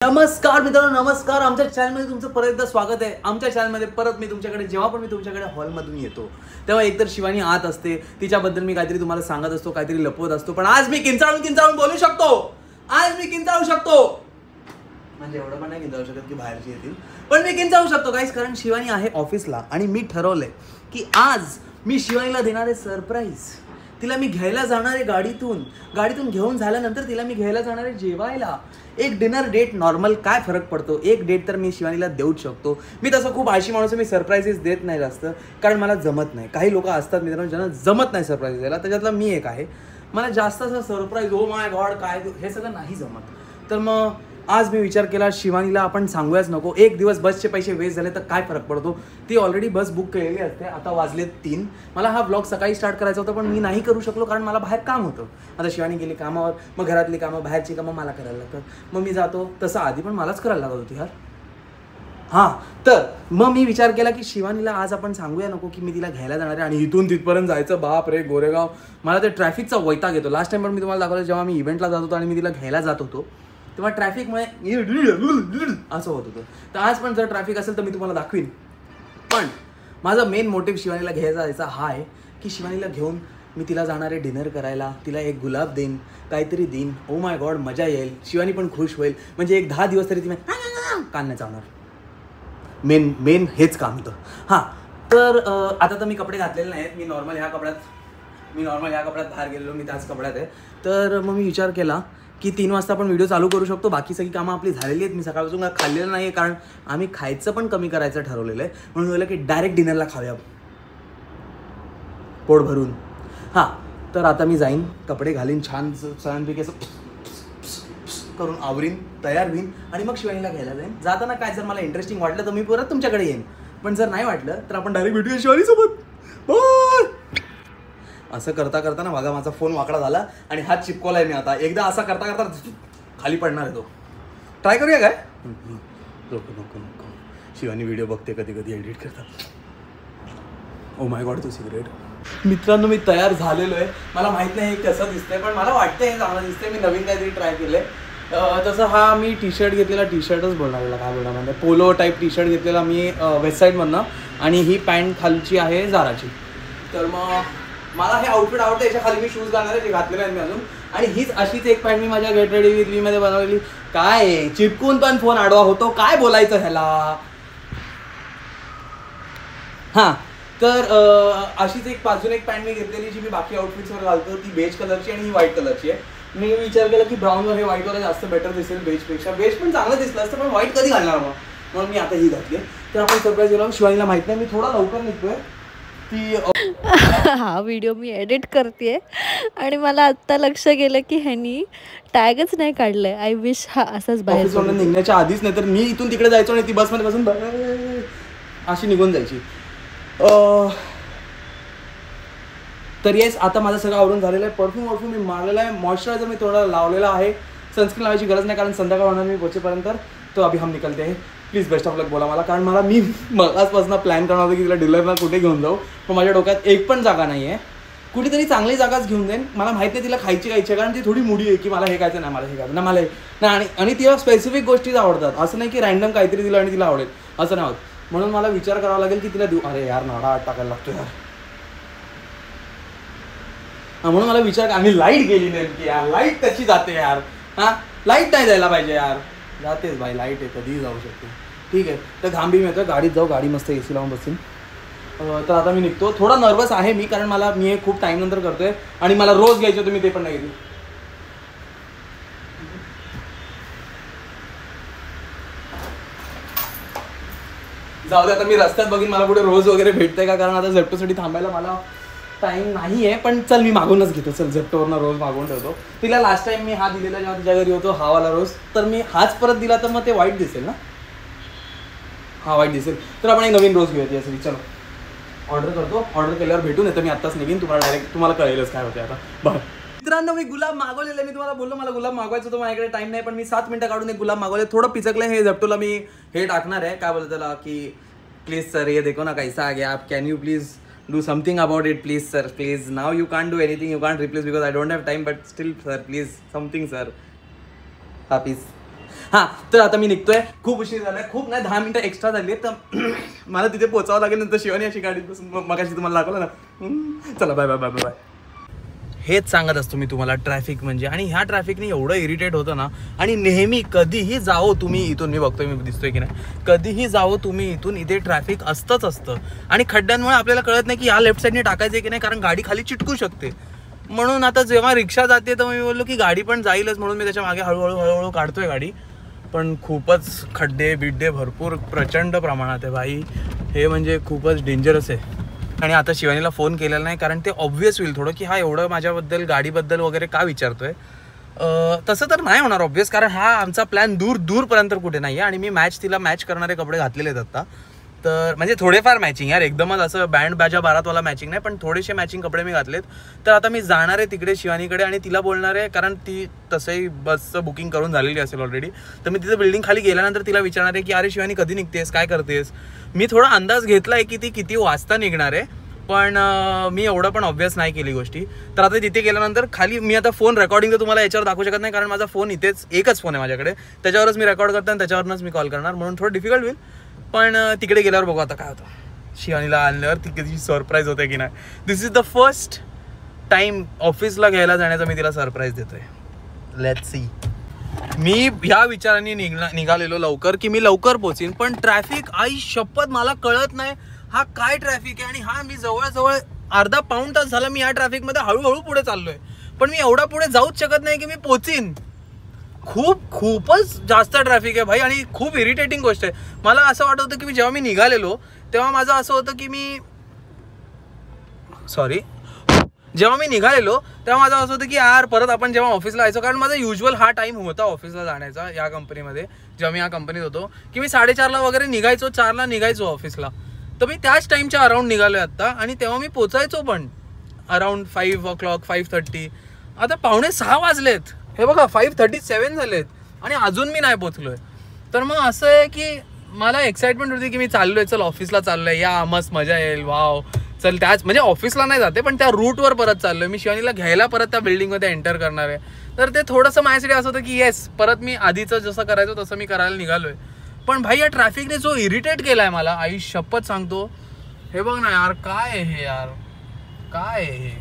नमस्कार मित्रांनो, नमस्कार. आमच्या चॅनलमध्ये तुमचं परत एकदा स्वागत आहे. आमच्या चॅनलमध्ये परत मी तुमच्याकडे जेव्हा पण मी तुमच्याकडे हॉलमधून येतो तेव्हा एकतर शिवानी आत असते, तिच्याबद्दल मी काहीतरी तुम्हाला सांगत असतो, काहीतरी लपवत असतो. पण आज मी किंचाळून बोलू शकतो. आज मी किंचाळू शकतो, म्हणजे एवढं पण नाही किंचाळू शकत की बाहेरची येतील, पण मी किंचाळू शकतो गाईस. कारण शिवानी आहे ऑफिसला आणि मी ठरवलंय की आज मी शिवानीला देणार आहे सरप्राईज. तिला मी घ्यायला जाणार आहे गाडीतून घेऊन झाल्यानंतर तिला मी घ्यायला जाणार आहे जेवायला. एक डिनर डेट नॉर्मल काय फरक पडतो, एक डेट तर मी शिवानीला देऊच शकतो. मी तसं खूप आळशी माणूस, मी सरप्राईजेस देत नाही जास्त, कारण मला जमत नाही. काही लोक असतात मित्रांनो ज्यांना जमत नाही सरप्राईज द्यायला, त्याच्यातला मी एक आहे. मला जास्त असं सरप्राईज ओ माय गॉड काय हे सगळं नाही जमत. तर मग आज मी विचार केला शिवानीला आपण सांगूयाच नको. एक दिवस बसचे पैसे वेस्ट झाले तर काय फरक पडतो. ती ऑलरेडी बस बुक केलेली असते. आता वाजले 3. मला हा ब्लॉग सकाळी स्टार्ट करायचा होता, पण मी नाही करू शकलो कारण मला बाहेर काम होतं. आता शिवानी गेली कामावर, मग घरातली कामं बाहेरची कामं मला करायला लागतात. मग मी जातो, तसं आधी पण मलाच करायला लागत होती यार. हां, तर मग मी विचार केला की शिवानीला आज आपण सांगूया नको की मी तिला घ्यायला जाणार आहे. आणि इथून तिथपर्यंत जायचं, बाप रे गोरेगाव, मला ते ट्रॅफिकचा वैताग येतो. लास्ट टाइम पण मी तुम्हाला दाखवलं, जेव्हा मी इव्हेंटला जात होतो आणि मी तिला घ्यायला जात होतो तेव्हा ट्रॅफिकमुळे असं होत होतं. तर आज पण जर ट्रॅफिक असेल तर मी तुम्हाला दाखवीन. पण माझा मेन मोटिव्ह शिवानीला घ्यायचा जायचा हा आहे की शिवानीला घेऊन मी तिला जाणार आहे डिनर करायला. तिला एक गुलाब देईन, काहीतरी देईन. ओ माय गॉड, मजा येईल. शिवानी पण खुश होईल. म्हणजे एक 10 दिवस तरी ती कान नाही चावणार. मेन हेच काम होतं. हां, तर आता तर मी कपडे घातलेले नाहीत. मी नॉर्मल ह्या कपड्यात बाहेर गेलेलो, मी त्याच कपड्यात आहे. तर मग मी विचार केला की 3 वाजता आपण व्हिडिओ चालू करू शकतो. बाकी सगळी कामं आपली झालेली आहेत. मी सकाळपासून खाल्लेलं नाही आहे, कारण आम्ही खायचं पण कमी करायचं ठरवलेलं आहे. म्हणून बोललं की डायरेक्ट डिनरला खाऊया पोट भरून. हां, तर आता मी जाईन, कपडे घालीन, छानपैकी असं करून आवरीन, तयार होईन आणि मग शिवानीला घ्यायला जाईन. जाताना काय जर मला इंटरेस्टिंग वाटलं तर मी परत तुमच्याकडे येईन, पण जर नाही वाटलं तर आपण डायरेक्ट भेटूया शिवानीसोबत. असं करता करताना बघा माझा फोन वाकडा झाला आणि हात चिपकवलाय मी. आता एकदा असा करता खाली पडणार आहे तो. ट्राय करूया काय? नको. शिवानी व्हिडिओ बघते कधी एडिट करता. ओ माय गॉड, तो सिगरेट. मित्रांनो, मी तयार झालेलो आहे. मला माहित नाही हे कसं दिसतंय, पण मला वाटतंय हे चांगलं दिसतंय. मी नवीन काहीतरी ट्राय केलंय. तसं हा मी टी शर्ट घेतलेला, टी शर्टच बोलणार काय बोलणार, म्हणजे पोलो टाईप टी शर्ट घेतलेला मी वेबसाईटमधनं. आणि ही पॅन्ट खालची आहे झाराची. तर मग मला हे आउटफिट आवडतं. याच्या खाली मी शूज घालणार आहे, जे घातलेलं आहे मी अजून. आणि हीच अशीच एक पॅन्ट मी माझ्या गेट रेडी विथ मी मध्ये बनवलेली. काय चिपकून पण फोन आडवा होतो, काय बोलायचं ह्याला. हां, तर अशीच अजून एक पॅन्ट मी घेतलेली, जी मी बाकी आउटफिट्सवर घालतो. ती बेज कलरची आणि ही व्हाईट कलरची आहे. मी विचार केला की ब्राऊनवर हे व्हाईटवर जास्त बेटर दिसेल बेजपेक्षा. बेज पण चांगलं दिसलं असतं, पण व्हाईट कधी घालणार मग, म्हणून मी आता ही घातली. तर आपण सरप्राईज केला. शिवानीला माहित नाही, मी थोडा लवकर निघतोय. हा व्हिडिओ मी एडिट करते आणि मला आत्ता लक्ष गेलं की ह्यानी टॅगच नाही काढलंय. आय विश हा असाच बाहेर निघण्याच्या आधीच, नाही तर मी इथून तिकडे जायचो आणि ती बसमध्ये बसून अशी निघून जायची. तर येस, आता माझं सगळं आवरून झालेलं आहे. परफ्यूम मी मारलेला आहे. मॉइश्चरायझर मी थोडा लावलेला आहे. सनस्क्रीन लावायची गरज नाही, कारण संध्याकाळ होणार मी पोचेपर्यंत. तो अभि हम निकलते आहे. प्लीज बेस्ट ऑफ लक बोला मला, कारण मी आजपासून प्लॅन करणार होतो की तिला डिलरला कुठे घेऊन जाऊ, पण माझ्या डोक्यात एक पण जागा नाही आहे. कुठेतरी चांगली जागाच घेऊन जाईन. मला माहिती आहे तिला खायची कारण ती थोडी मुडी आहे की मला हे खायचं नाही, मला हे खायचं नाही, मला नाही. आणि तिला स्पेसिफिक गोष्टीच आवडतात. असं नाही की रँडम काहीतरी दिलं आणि तिला आवडेल, असं नाही होत. म्हणून मला विचार करावा लागेल की तिला देऊ. अरे यार, नाडा आत टाकायला लागतो यार. म्हणून मला विचार, आणि लाईट गेली नेमकी यार. लाईट कशी जाते यार. हां, लाईट नाही जायला पाहिजे यार. जातेच बाई, लाईट आहे, कधीही जाऊ शकते. ठीक आहे, तर घाम बी मिळतो, गाडीत जाऊ. गाडी मस्त AC लावून बसेन. तर आता मी निघतो. थोडा नर्वस आहे मी, कारण मी हे खूप टाईम नंतर करतोय आणि मला रोज घ्यायचं होतं, मी ते पण नाही घेतलं. जाऊ दे, आता मी रस्त्यात बघीन मला कुठे रोज वगैरे भेटतंय का, कारण आता झेप्टोसाठी थांबायला मला टाईम नाही आहे. पण चल, मी मागूनच घेतो. चल, झेप्टोवरनं रोज मागून ठेवतो. तिला लास्ट टाइम मी हा दिलेला जेव्हा तिच्या घरी होतो, हा वाला रोज, तर मी हाच परत दिला तर मग ते वाईट दिसेल ना. हा वाईट दिसेल, तर आपण एक नवीन रोज घेऊया त्यासाठी. चलो, ऑर्डर करतो. ऑर्डर केल्यावर भेटून येतं मी. आत्ताच निघीन. तुम्हाला कळेलच काय होते आता. बरं मित्रांनो, मी गुलाब मागवलेलं. मी तुम्हाला बोललो मला गुलाब मागवायचं होतं, माझ्याकडे टाईम नाही, पण मी 7 मिनिटं काढून एक गुलाब मागवले. थोडं पिचकलं हे झेप्टोला. मी हे टाकणार आहे, काय बोलतो त्याला, की प्लीज सर ये देखो ना कैसा आ गया, आप can you please do something about it, please sir, please. Now you can't do anything, you can't replace because I don't have time, but still sir, please something sir. हा piece हा, तर आता मी निघतोय. खूप उशीर झालाय, खूप नाही 10 मिनिटं एक्स्ट्रा झाली आहेत, तर मला तिथे पोहोचावं लागेल. नंतर शिवानी अशी गाडीत बसून मगाशी तुम्हाला दाखवलं ना. चला बाय बाय बाय बाय. हेच सांगत असतो मी तुम्हाला, ट्रॅफिक म्हणजे. आणि ह्या ट्रॅफिकने एवढं इरिटेट होतं ना. आणि नेहमी कधीही जावो तुम्ही इथून, मी बघतोय मी दिसतोय की नाही, कधीही जावो तुम्ही इथून, इथे ट्रॅफिक असतं. आणि खड्ड्यांमुळे आपल्याला कळत नाही की या लेफ्ट साईडने टाकायचं की नाही, कारण गाडी खाली चिटकू शकते. म्हणून आता जेव्हा रिक्षा जाते तर मी बोललो की गाडी पण जाईलच, म्हणून मी त्याच्या मागे हळूहळू काढतोय गाडी. पण खूपच खड्डे बिड्डे भरपूर प्रचंड प्रमाणात आहे भाई. हे म्हणजे खूपच डेंजरस आहे. आणि आता शिवानीला फोन केलेला नाही, कारण ते ऑब्व्हियस होईल थोडं की हा एवढं माझ्याबद्दल गाडीबद्दल वगैरे का विचारतोय. तसं तर नाही होणार ऑब्व्हियस, कारण हा आमचा प्लॅन दूरपर्यंत कुठे नाही आहे. आणि मी तिला मॅच करणारे कपडे घातलेले आहेत आता. तर म्हणजे थोडेफार मॅचिंग यार, एकदमच असं बँड बाजा बारातवाला मॅचिंग नाही, पण थोडेसे मॅचिंग कपडे मी घातलेत. तर आता मी जाणार आहे तिकडे शिवानीकडे आणि तिला बोलणार आहे, कारण ती तसंही बसचं बुकिंग करून झालेली असेल ऑलरेडी. तर मी तिथं बिल्डिंग खाली गेल्यानंतर तिला विचारणार आहे की अरे शिवानी कधी निघतेस, काय करतेस. मी थोडा अंदाज घेतला आहे की ती किती वाजता निघणार आहे, पण मी एवढं पण ऑब्व्हियस नाही केली गोष्टी. तर आता तिथे गेल्यानंतर खाली मी आता फोन रेकॉर्डिंग तर तुम्हाला याच्यावर दाखवू शकत नाही, कारण माझा फोन इथेच एकच फोन आहे माझ्याकडे, त्याच्यावरच मी रेकॉर्ड करतो आणि त्याच्यावरच मी कॉल करणार, म्हणून थोडं डिफिकल्ट होईल. पण तिकडे गेल्यावर बघू आता काय होतं. शिवानीला आणल्यावर ती कधी सरप्राईज होते की नाही. दिस इज द फर्स्ट टाइम ऑफिसला घ्यायला जाण्याचा मी तिला सरप्राईज देतोय. Let's see. मी ह्या विचाराने निघालेलो लवकर की मी लवकर पोहोचीन, पण ट्रॅफिक आई शपथ मला कळत नाही हा काय ट्रॅफिक आहे. आणि हा मी जवळजवळ अर्धा पाऊण तास झाला मी या ट्रॅफिकमध्ये हळूहळू पुढे चाललोय, पण मी एवढा पुढे जाऊच शकत नाही की मी पोहोचीन. खूपच जास्त ट्रॅफिक आहे भाई. आणि खूप इरिटेटिंग गोष्ट आहे. मला असं वाटत होतं की जेव्हा मी निघालेलो तेव्हा माझं असं होतं की जेव्हा मी निघालेलो तेव्हा माझं असं होतं की यार परत आपण जेव्हा ऑफिसला यायचो, कारण माझा युज्युअल हा टाइम होता ऑफिसला जाण्याचा या कंपनीमध्ये, जेव्हा मी या कंपनीत होतो, की मी 4:30ला वगैरे निघायचो, 4ला निघायचो ऑफिसला. तर मी त्याच टाईमच्या अराउंड निघालोय आता, आणि तेव्हा मी पोचायचो पण अराउंड 5 o'clock 5:30. आता 5:45 वाजलेत, हे बघा 5:37 झालेत आणि अजून मी नाही पोचलोय. तर मग असं आहे की मला एक्साइटमेंट होती की मी चाललोय, चल ऑफिसला चाललोय, या मस्त मजा येईल, वाव चल. त्याच म्हणजे ऑफिसला नाही जाते पण त्या रूटवर परत चाललोय मी, शिवानीला घ्यायला परत त्या बिल्डिंगमध्ये एंटर करणार आहे. तर ते थोडंसं माझ्यासाठी असं होतं की येस परत मी आधीचं जसं करायचो तसं मी करायला निघालोय. पण भाई या ट्रॅफिकने जो इरिटेट केलाय मला, आई शपथ सांगतो. हे बघ ना यार, काय आहे हे यार, काय आहे हे,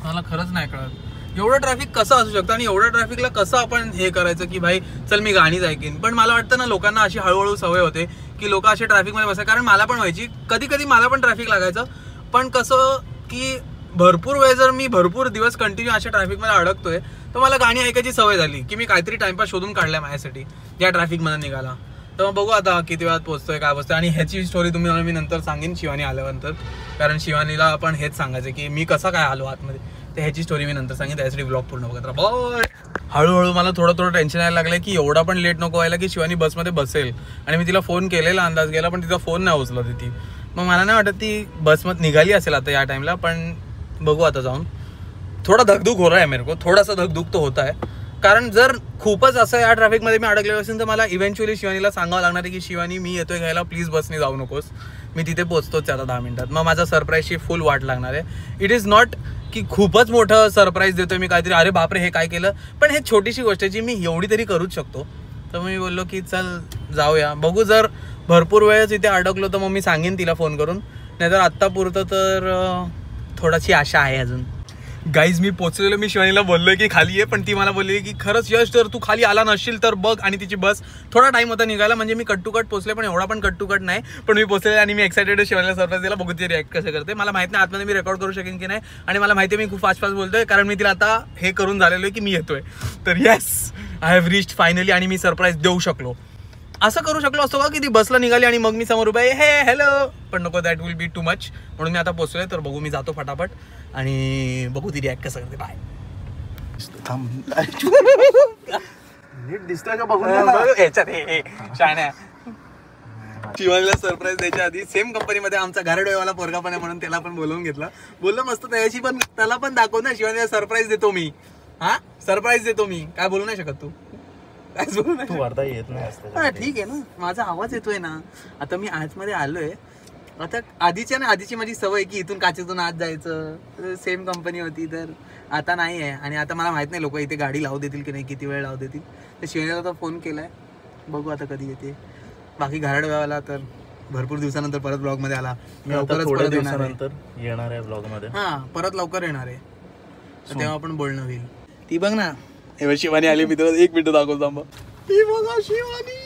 मला खरंच नाही कळत. एवढं ट्रॅफिक कसं असू शकतं आणि एवढ्या ट्रॅफिकला कसं आपण हे करायचं की भाई चल मी गाणीच ऐकीन. पण मला वाटतं ना लोकांना अशी हळूहळू सवय होते की लोक असे ट्रॅफिकमध्ये बसाय, कारण मला पण व्हायची कधी मला पण ट्रॅफिक लागायचं. पण कसं की भरपूर वेळ जर मी भरपूर दिवस कंटिन्यू अशा ट्रॅफिकमध्ये अडकतोय तर मला गाणी ऐकायची सवय झाली की मी काहीतरी टाइमपास शोधून काढलाय माझ्यासाठी या ट्रॅफिकमध्ये निघाला. तर मग बघू आता किती वेळात पोहोचतोय काय पोहोचतोय. आणि ह्याची स्टोरी तुम्ही मी नंतर सांगेन शिवानी आल्यानंतर, कारण शिवानीला आपण हेच सांगायचं की मी कसा काय आलो आतमध्ये, तर ह्याची स्टोरी मी नंतर सांगेन. त्यासाठी ब्लॉग पूर्ण बघत राहा. बाय. हळूहळू मला थोडं टेन्शन यायला लागलं की एवढा पण लेट नको व्हायला की शिवानी बसमध्ये बसेल. आणि मी तिला फोन केलेला, अंदाज गेला, पण तिचा फोन नाही उचलत ती. मग मला नाही वाटत ती बसमध्ये निघाली असेल आता या टाइमला. पण बघू आता जाऊन. थोडा धकधुक हो रहा है मेरे को, थोडासा धकधुक तो होता है, कारण जर खूपच असं या ट्रॅफिकमध्ये मी अडकलेलो असेल तर मला इव्हेंच्युअली शिवानीला सांगावं लागणार आहे की शिवानी मी येतोय घ्यायला, प्लीज बसने जाऊ नकोस, मी तिथे पोहोचतोच आता 10 मिनिटात. मग माझा सरप्राईजची फुल वाट लागणार आहे. इट इज नॉट की खूपच मोठं सरप्राईज देतोय मी काहीतरी, अरे बापरे हे काय केलं, पण हे छोटीशी गोष्ट आहे जी मी एवढी तरी करूच शकतो. तर मी बोललो की चल जाऊया. बघू जर भरपूर वेळच इथे अडकलो तर मग मी सांगेन तिला फोन करून, नाहीतर आत्तापुरतं तर थोडीशी आशा आहे अजून. गाईज मी पोचलेलो, मी शिवानीला बोललोय की खाली आहे, पण ती मला बोलली की खरंच यश जर तू खाली आला नसशील तर बघ. आणि तिची बस थोडा टाइम होता निघायला, म्हणजे मी कट टू कट पोचले, पण एवढा पण कट टू कट नाही. पण मी पोचले आणि मी एक्साइटेड शिवानीला सरप्राईज दिला. बघू ती रिॲक्ट कसं करते. मला माहित नाही आतमध्ये मी रेकॉर्ड करू शकेन की नाही, आणि मला माहिती आहे मी खूप फास्ट बोलतोय, कारण मी तिला आता हे करून झालेलो आहे की मी येतोय. तर yes I have reached finally, आणि मी सरप्राईज देऊ शकलो. असं करू शकलो असतो का की ती बसला निघाली आणि मग मी समोर उभा आहे, हे हॅलो, पण नको, that will be too much. म्हणून मी आता पोचलोय. तर बघू, मी जातो फटाफट आणि बघू ती रिॲक्ट कसं करते. बाय. नीट दिसतोय का बघून ह्याच्यात शाण्या. शिवानीला सरप्राईज द्यायच्या आधी सेम कंपनीमध्ये आमचा गारडोयवाला पोरगा पण आहे, म्हणून त्याला पण बोलवून घेतला. बोललो मस्त त्याची पण, त्याला पण दाखव ना शिवानीला सरप्राईज देतो मी. हा सरप्राईज देतो मी, काय बोलू नाही शकत तू, कायच बोलू नाही. तू वार्ता येत नाही. ठीक आहे ना, माझा आवाज येतोय ना. आता मी आतमध्ये आलोय, आता आधीची माझी सवय की इथून काचेतून आत जायचं, सेम कंपनी होती. तर आता नाही आहे. आणि आता मला माहित नाही लोक इथे गाडी लावू देतील की नाही, किती वेळ लावू देतील. तर शिवनेला तर फोन केलाय, बघू आता कधी येते. बाकी घराडवाला तर भरपूर दिवसानंतर परत ब्लॉग मध्ये आला. लवकरच परत येणार आहे ब्लॉग मध्ये. हा परत लवकर येणार आहे, तेव्हा आपण बोलणं होईल. ती बघ ना, हे शिवानी आली. मी तुला 1 मिनिट दाखवतो थांबा. ती बघा शिवानी.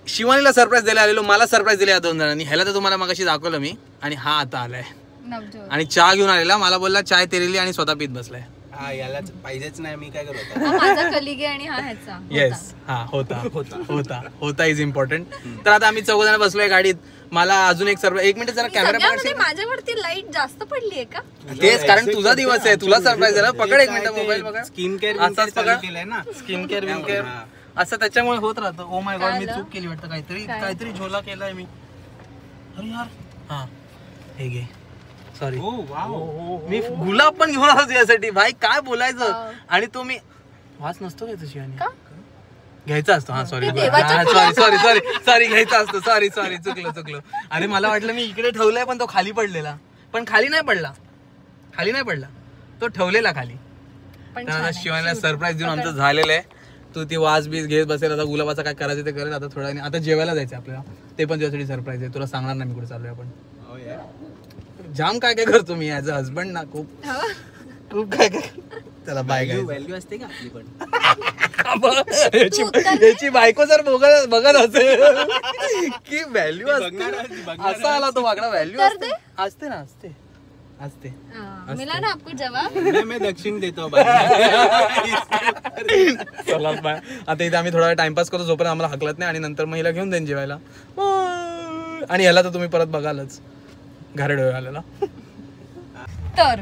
शिवानीला सरप्राईज द्यायला आलेलो, मला सरप्राईज दिला या 2 जणांनी. ह्याला तर तुम्हाला मगाशी दाखवलं मी, आणि हा आता आलाय आणि चहा घेऊन आलेला. मला बोलला चाय तेरेली आणि स्वतः पीत बसलाय. याला पाहिजेच नाही, मी काय करू. माझा कलिग आहे आणि हा ह्याचा. येस, हा होता इज इम्पॉर्टंट. तर आता आम्ही 4 जण बसलोय गाडीत. मला अजून एक सरप्राईज. 1 मिनिट जरा कॅमेरा माझ्यावरती लाईट जास्त पडली आहे का? तेच, कारण तुझा दिवस आहे, तुला सरप्राईज द्यायला. पकड 1 मिनिट मोबाईल. बघा स्किन केअर केलंय ना, स्किन केअर असं त्याच्यामुळे होत राहतं. ओ माय गॉड, मी चूक केली वाटतं. काहीतरी झोला केलाय मी. अरे यार, हा हे घे. सॉरी, मी गुलाब पण घेऊन आलो यासाठी. भाई काय बोलायचं. आणि तो मी वाच नसतो घ्यायचा शिवानी, घ्यायचा असतो. हा सॉरी घ्यायचा असतो. सॉरी चुकलं. अरे मला वाटलं मी इकडे ठेवलाय, पण तो खाली पडलेला. पण खाली नाही पडला, तो ठेवलेला खाली. तर आता शिवानीला सरप्राईज देऊन आमचं झालेलं आहे. तू ती वाज बीज घेत बसेल. आता गुलाबाचं काय करायचं ते करेल. आता थोड्या वेळाने आता जेवायला जायचं आपल्याला. ते पण तुझ्यासाठी सरप्राईज आहे. तुला सांगणार नाही मी कुठे चाललोय आपण. जाम काय करतो मी ऍज अ हजबंड ना. खूप काय. चला बाय. व्हॅल्यू असते का आपली पण. याची बायको जर बघत असेल की व्हॅल्यू असते, असा आला तो वाकडा. व्हॅल्यू असते ना, असते. मिला ना आपको जवाब. मैं दक्षिण देतो. चला बाय. आता इथे आम्ही थोडा टाइमपास करतो, जोपर्यंत आम्हाला हकलत नाही. आणि नंतर महिला घेऊन देईन जेवायला. आणि याला तर तुम्ही परत बघालच घराडे आलेला. तर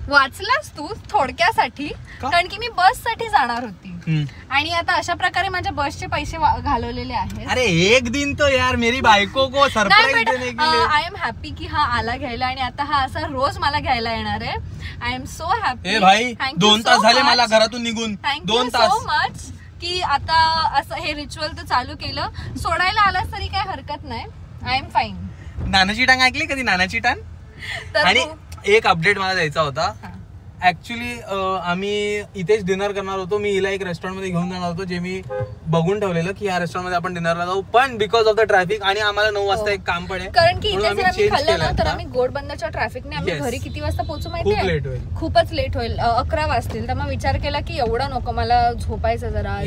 वाचलास तू थोडक्यासाठी, कारण की मी बस साठी जाणार होती. आणि आता अशा प्रकारे माझ्या बसचे पैसे घालवलेले आहेत. अरे एक दिन तो यार मेरी बायको को सरप्राईज देने के लिए. आय एम हॅपी की हा आला घ्यायला, आणि आता हा असा रोज मला घ्यायला येणार आहे. I am so happy. भाई 2 तास झाले मला घरातून निघून. 2 तास. सो मच की आता असं हे रिच्युअल तर चालू केलं. सोडायला आलास तरी काय हरकत नाही. I am fine. नानाची टांग ऐकली कधी? नानाची टांग. आणि एक अपडेट मला द्यायचा होता. ऍक्च्युली आम्ही इथेच डिनर करणार होतो. मी हिला एक रेस्टॉरंट मध्ये घेऊन जाणार होतो, जे मी बघून ठेवलेलं की या रेस्टॉरंट मध्ये आपण डिनरला जाऊ. पण बिकॉज ऑफ द ट्रॅफिक, आणि आम्हाला 9 वाजता एक काम पण आहे, कारण की इथे जर आम्ही खाल्लं ना तर आम्ही गोडबंदरच्या ट्रॅफिकने आम्ही घरी किती वाजता पोहोचू माहितीये? खूपच लेट होईल. 11 वाजतील. तर मग विचार केला की एवढा नको, मला झोपायचं जरा.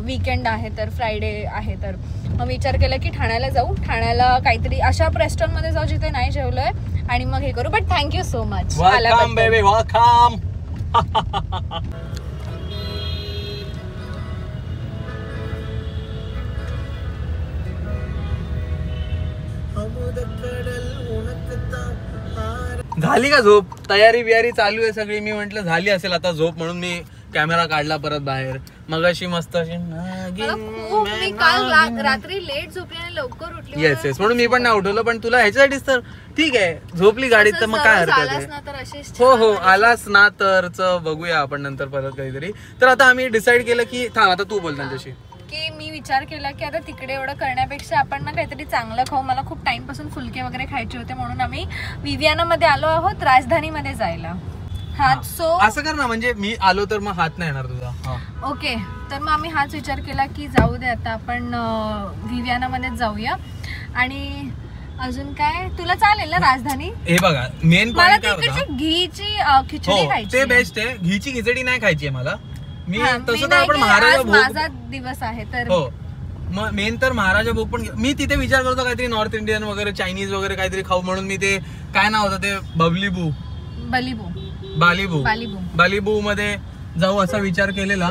वीकेंड आहे तर, फ्रायडे आहे तर. मग विचार केला की ठाण्याला जाऊ. ठाण्याला काहीतरी अशा रेस्टॉरंट मध्ये जाऊ जिथे नाही जेवलोय, आणि मग हे करू. But thank you so much. झाली का झोप? तयारी बियारी चालू आहे सगळी. मी म्हंटल झाली असेल आता झोप, म्हणून मी कॅमेरा काढला परत बाहेर. मग अशी मस्त अशी मी काल रात्री लेट झोपली आणि लवकर उठली. येस म्हणून मी पण नाही उठवलं. पण तुला ह्याच्यासाठीच तर ठीक आहे, झोपली गाडीत तर मग काय हरकत आहे. हो आलास ना तर बघूया आपण नंतर परत कधीतरी. तर आता आम्ही डिसाईड केलं की थांब, आता तू बोल त्यांच्याशी. की मी विचार केला की आता तिकडे एवढं करण्यापेक्षा आपण ना काहीतरी चांगलं खाऊ. मला खूप टाइम पासून फुलके वगैरे खायचे होते, म्हणून आम्ही विवियाना मध्ये आलो आहोत राजधानीमध्ये जायला. सो असं कर ना, म्हणजे मी आलो तर मग हात नाही येणार तुझा. ओके, तर मग आम्ही हाच विचार केला की जाऊ दे आता आपण विवियाना मध्येच जाऊया. आणि अजून काय तुला चालेल ना राजधानी? हे बघा मेन मला तिकडची घीची खिचडी खायची. ते बेस्ट आहे. घीची खिचडी नाही खायची आहे मला. मी तसं तर आपण महाराजा माझा दिवस आहे तर हो. मग मेन तर महाराजा भोग पण मी तिथे विचार करतो काहीतरी नॉर्थ इंडियन वगैरे चायनीज वगैरे काहीतरी खाऊ, म्हणून मी ते काय नाव होतं ते बालीबू मध्ये जाऊ असा विचार केलेला.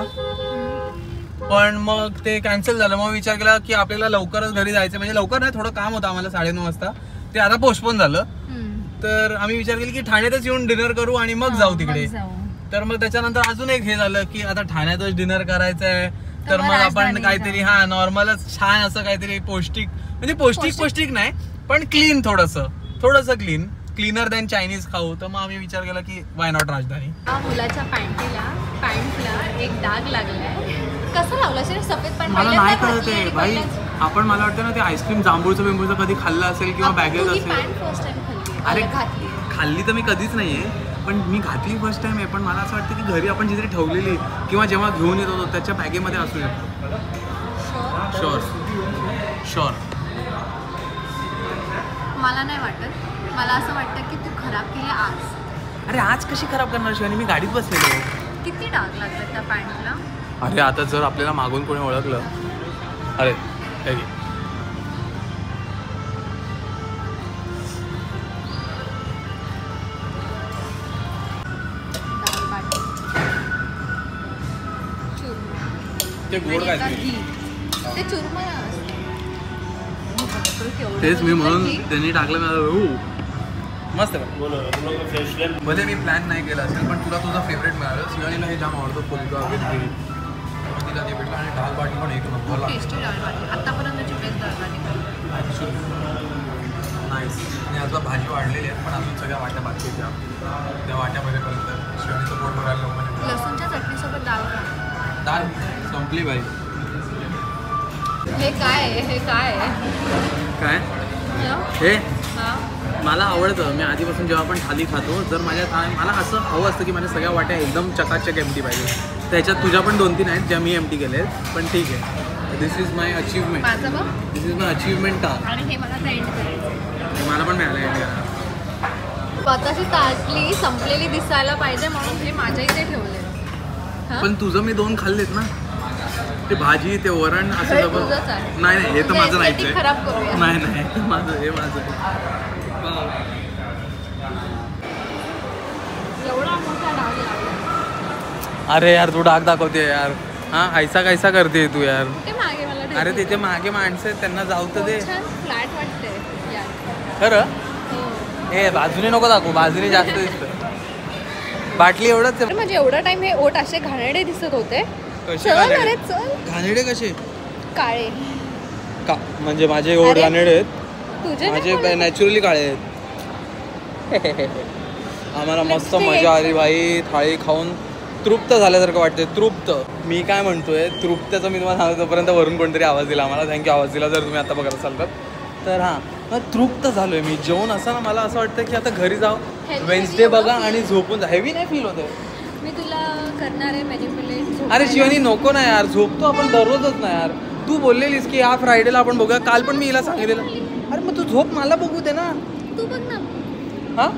पण मग ते कॅन्सल झालं. मग विचार केला की आपल्याला लवकरच घरी जायचं, म्हणजे लवकर नाही, थोडं काम होतं आम्हाला 9:30 वाजता. ते आता पोस्टपोन झालं. तर आम्ही विचार केला की ठाण्यातच येऊन डिनर करू आणि मग जाऊ तिकडे. तर मग त्याच्यानंतर अजून एक हे झालं की आता ठाण्यातच डिनर करायचं आहे, तर मग आपण काहीतरी नॉर्मलच छान असं काहीतरी पौष्टिक, म्हणजे पौष्टिक नाही पण क्लीन, थोडस क्लीनर दॅन चायनीज खाऊ. तर मग आम्ही विचार केला की वाय नॉट राजधानी. मुलाच्या पॅन्टला एक डाग लागलाय कसं लावलं असेल सफेद पॅन्ट? मला नाही कळत आहे भाई. आपण मला वाटतं ना ते आईस्क्रीम जांभूळचं बिंबूचं कधी खाल्लं असेल किंवा बॅगेत असेल. फर्स्ट टाइम खाल्ली. अरे घातली खाल्ली तर मी कधीच नाहीये, पण मी घातली फर्स्ट टाइम आहे. पण मला असं वाटतं की घरी आपण जिथे ठेवलेली किंवा जेव्हा घेऊन येत होतो त्याच्या बॅगेमध्ये असू शकतो. Sure sure. मला नाही वाटत. मला असं वाटतं की तू खराब केली आज. अरे आज कशी खराब करणार शिवानी? मी गाडीत बसलेलो. किती डाग लागला त्या पॅन्टला? अरे आता जर आपल्याला मागून कोणी ओळखलं, अरे हे घे. ते गोड काय ते चुरमा तेच मी म्हणून त्यांनी टाकलं ना. मस्त आहे. भले मी प्लॅन नाही केला असेल पण तुला तुझा फेवरेट मिळालं. शिवानीला हे जाम आवडतं पोलिका वगैरे. तिला ते भेटलं आणि डाळ बाटी पण एक नंबर. टेस्टी डाळ बाटी आतापर्यंतची बेस्ट डाळ बाटी. नाईस. आणि अजून भाजी वाढलेली आहे पण अजून सगळ्या वाट्या बाकी आहेत. त्या वाट्यापर्यंत शिवानीचं पोट भरायला लवकर. लसूणच्या चटणीसोबत डाळ खा. डाळ संपली बाई. हे काय आहे? हे काय आहे? काय हे मला आवडतं. मी आधीपासून जेव्हा आपण थाली खातो जर मला असं हवं असतं की माझ्या सगळ्या वाट्या एकदम चकाचक एम्प्टी पाहिजे. त्याच्यात तुझ्या पण 2-3 आहेत ज्या मी एम्प्टी केल्या आहेत. पण ठीक आहे. दिस इज माय अचीवमेंट. माझं बघ. दिस इज माय अचीवमेंट. आणि हे मला एंड करायचं. मला पण मिळालं एंड करायला. स्वतःची ताटली संपलेली दिसायला पाहिजे म्हणून हे माझ्या इथे ठेवले. पण तुझं मी 2 खाल्लेत ना. ते भाजी ते वरण असं तुझंच नाही हे तर माझं नाहीच आहे. खराब करूया. नाही हे माझं एवढा मोठा डाग लागला. अरे यार तू डाग दाखवते यार. हा ऐसा कैसा करते तू यार. ते मागे मला अरे तिथे मागे माणसं आहेत त्यांना जाऊ तर दे. छान फ्लॅट वाटते यार. खरं हो. ए बाजूने नको दाखवू. बाजूने जास्त दिसतं. बाटली एवढंच आहे. म्हणजे एवढा टाइम हे ओठ असे घाणेरडे दिसत होते. कसे चल घाणेरडे? अरे चल. घाणेरडे कसे काळे. का म्हणजे माझे ओठ अरे, घाणेरडे आहेत. तुझे माझे नॅचरली काळे आहेत. आम्हाला मस्त मजा आली भाई. थाळी खाऊन तृप्त झाल्यासारखं वाटते. तृप्त. मी काय म्हणतोय तृप्तचं मी तुम्हाला सांगतो तोपर्यंत वरून कोणतरी आवाज दिला आम्हाला. थँक्यू आवाज दिला जर तुम्ही आता बघत असाल तर. हां तृप्त झालोय मी जेवण. असं मला असं वाटतं की आता घरी जाऊ वेन्सडे बघा आणि झोपून जा. हेवी नाही फील होते. मी तुला करणार आहे मॅनिप्युलेट. अरे शिवानी नको ना यार. झोपतो आपण दररोजच ना यार. तू बोललेलीस की या फ्रायडेला आपण बघूया. काल पण मी हिला सांगितलेलं. अरे मग तू झोप मला बघू दे ना. तू बघ ना. हां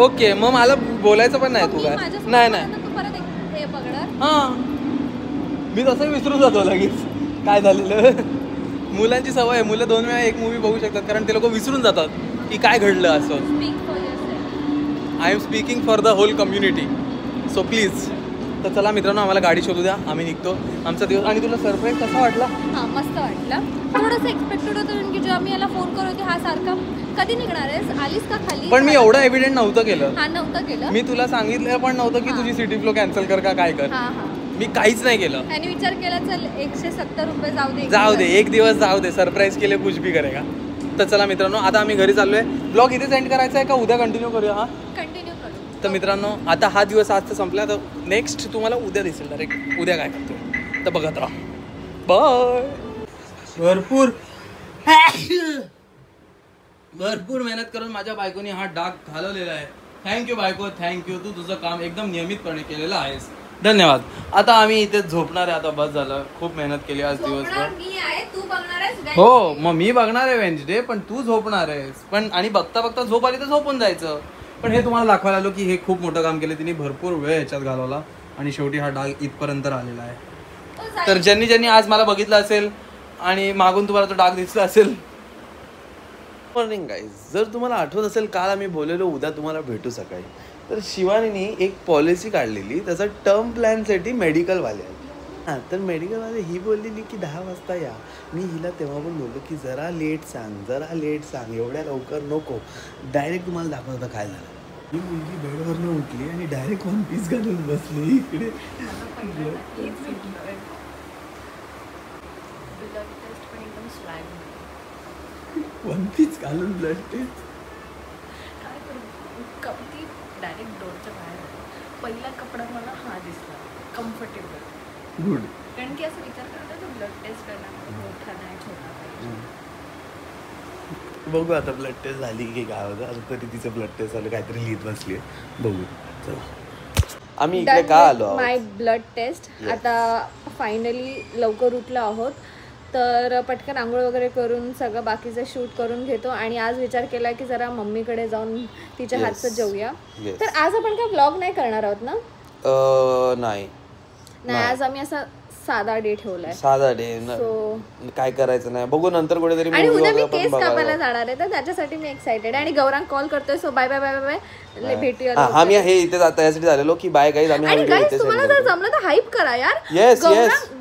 ओके मग मला बोलायचं पण नाही. तू काय नाही तू परत हे पकडणार. हां मी तसंही विसरून जातो लगेच काय झालेलं. मुलांची सवय आहे. मुलं 2 वेळा एक मूवी बघू शकतात कारण ते लोक विसरून जातात की काय घडलं असं. Speak for yourself. I am speaking for the whole community. So please. तर चला मित्रांनो आम्हाला गाडी शोधू द्या. आम्ही निघतो. आमचा दिवस. आणि तुला सरप्राईज कसा वाटला? हां मस्त वाटलं. थोडंसं एक्सपेक्टेड होतं कारण की जेव्हा मी याला फोन करत होते हा सारखा कधी निघणार आहेस आलीस का खाली. पण मी एवढं एव्हिडेंट नव्हतं केलं. हा नव्हतं केलं. मी तुला सांगितलं पण नव्हतं की तुझी सिटी फ्लो कॅन्सल कर का काय कर. हां हां मी काहीच नाही केलं. त्याने विचार केला चल 170 रुपये जाऊ दे. जाऊ दे एक दिवस जाऊ दे. सरप्राईज केले कुछ भी करेगा. तर चला मित्रांनो आता आम्ही घरी चाललोय. ब्लॉग इथेच एंड करायचा आहे का उद्या कंटिन्यू करूया? हा कंटिन्यू करू. तर मित्रांनो आता हा दिवस आज तर संपला. तर नेक्स्ट तुम्हाला उद्या दिसेल डायरेक्ट उद्या काय करतो तर बघत राहा. बाय. भरपूर मेहनत करून माझ्या बायकोने हा डाग घालवलेला आहे. थँक्यू बायको. थँक्यू. तू तुझं काम एकदम नियमितपणे केलेलं आहेस. धन्यवाद. आता आम्ही इथे झोपणार आहे. आता बस झालं. खूप मेहनत केली आज दिवसभर. मी आहे तू बघणार आहेस. हो मग मी बघणार आहे वेन्सडे पण तू झोपणार आहेस. पण आणि बघता बघता झोप आली तर झोपून जायचं. पण हे तुम्हाला दाखवायला आलो की हे खूप मोठं काम केलं तिने. भरपूर वेळ ह्याच्यात घालवला आणि शेवटी हा डाग इथपर्यंत आलेला आहे. तर ज्यांनी आज मला बघितलं असेल आणि मागून तुम्हाला तो डाग दिसला असेल. Morning guys. जर तुम्हाला आठवत असेल काल आम्ही बोललेलो उद्या तुम्हाला भेटू सकाळी. तर शिवानीने एक पॉलिसी काढलेली त्याचा टर्म प्लॅनसाठी मेडिकलवाले. हां तर मेडिकलवाले ही बोललेली की 10 वाजता या. मी हिला तेव्हा पण बोललो की जरा लेट सांग एवढ्या लवकर नको. डायरेक्ट तुम्हाला दाखवतं काय झालं. ही मुलगी बेडवरनं उठली आणि डायरेक्ट 1 पीस घालून बसली इकडे. 1 पीस घालून ब्लड टेस्ट. काय करू ती डायरेक्ट डोरच्या बाहेर. पहिला कपडा मला हा दिसला कम्फर्टेबल. गुड. कारण की असं विचार करतो तो ब्लड टेस्ट करणार मोठा नाही छोटा पाहिजे. बघू आता ब्लड टेस्ट झाली की काय होतं. आता तरी तिचं ब्लड टेस्ट झालं काहीतरी लिहित बसली. बघू चला. आम्ही इकडे का आलो आहोत? माय ब्लड टेस्ट. आता फायनली लवकर उठलो आहोत तर पटकन आंघोळ वगैरे करून सगळं बाकीचं शूट करून घेतो आणि आज विचार केला की जरा मम्मीकडे जाऊन तिच्या हातचं जेवूया. तर आज आपण काय व्लॉग नाही करणार आहोत ना? नाही आज आम्ही असा साधा डे ठेवलाय. साधा डे. काय करायचं नाही बघू नंतर कुठेतरी. आणि उद्या मी केस कापायला जाणार आहे तर त्याच्यासाठी मी एक्साइटेड आणि गौरांग कॉल करतोय. So bye bye bye bye भेटूया. आम्ही हे इथे त्यासाठी झालेलो की बाय गाईज. आणि गाईज तुम्हाला जर जमलं तर हाईप करा यार.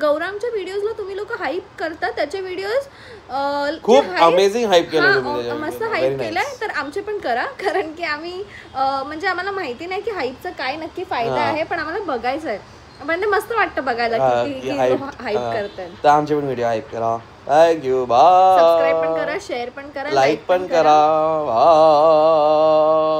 गौरांगच्या व्हिडिओजला तुम्ही लोक हाईप करता. त्याचे व्हिडिओज खूप अमेझिंग हाईप केलं, मस्त हाईप केलंय. तर आमचे पण करा कारण की आम्ही म्हणजे आम्हाला माहिती नाही की हाईपचा काय नक्की फायदा आहे पण आम्हाला बघायचं आहे. पण ते मस्त वाटतं बघायला की हाईप करतात. तर आमचे पण व्हिडिओ हाईप करा. थँक्यू. बाय. सबस्क्राईब पण करा, शेअर पण करा, लाईक पण करा. बाय.